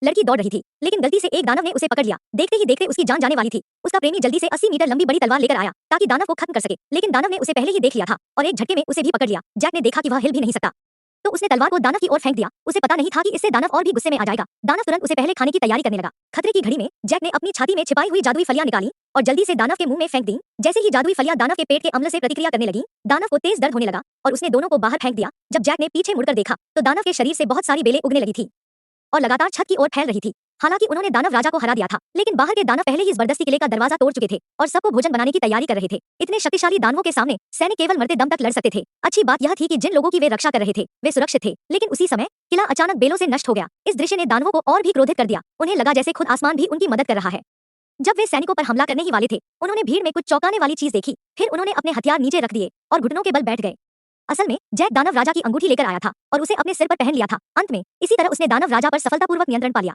लड़की दौड़ रही थी, लेकिन गलती से एक दानव ने उसे पकड़ लिया। देखते ही देखते उसकी जान जाने वाली थी। उसका प्रेमी जल्दी से 80 मीटर लंबी बड़ी तलवार लेकर आया ताकि दानव को खत्म कर सके, लेकिन दानव ने उसे पहले ही देख लिया था और एक झटके में उसे भी पकड़ लिया। जैक ने देखा कि वह हिल भी नहीं सकता, तो उसने तलवार को दानव की ओर फेंक दिया। उसे पता नहीं था कि इससे दानव और भी गुस्से में आ जाएगा। दानव तुरंत उसे पहले खाने की तैयारी करने लगा। खतरे की घड़ी में जैक ने अपनी छाती में छिपाई हुई जादुई फलियां निकाली और जल्दी से दानव के मुंह में फेंक दी। जैसे ही जादुई फलियां दानव के पेट के अम्ल से प्रतिक्रिया करने लगी, दानव को तेज दर्द होने लगा और उसने दोनों को बाहर फेंक दिया। जब जैक ने पीछे मुड़कर देखा, तो दानव के शरीर से बहुत सारी बेलें उगने लगी थी और लगातार छत की ओर फैल रही थी। हालांकि उन्होंने दानव राजा को हरा दिया था, लेकिन बाहर के दानव पहले ही जबरदस्ती किले का दरवाजा तोड़ चुके थे और सबको भोजन बनाने की तैयारी कर रहे थे। इतने शक्तिशाली दानवों के सामने सैनिक केवल मरते दम तक लड़ सकते थे। अच्छी बात यह थी कि जिन लोगों की वे रक्षा कर रहे थे, वे सुरक्षित थे, लेकिन उसी समय किला अचानक बेलों से नष्ट हो गया। इस दृश्य ने दानवों को और भी क्रोधित कर दिया। उन्हें लगा जैसे खुद आसमान भी उनकी मदद कर रहा है। जब वे सैनिकों पर हमला करने ही वाले थे, उन्होंने भीड़ में कुछ चौंकाने वाली चीज देखी। फिर उन्होंने अपने हथियार नीचे रख दिए और घुटनों के बल बैठ गए। असल में जैक दानव राजा की अंगूठी लेकर आया था और उसे अपने सिर पर पहन लिया था। अंत में इसी तरह उसने दानव राजा पर सफलतापूर्वक नियंत्रण पा लिया।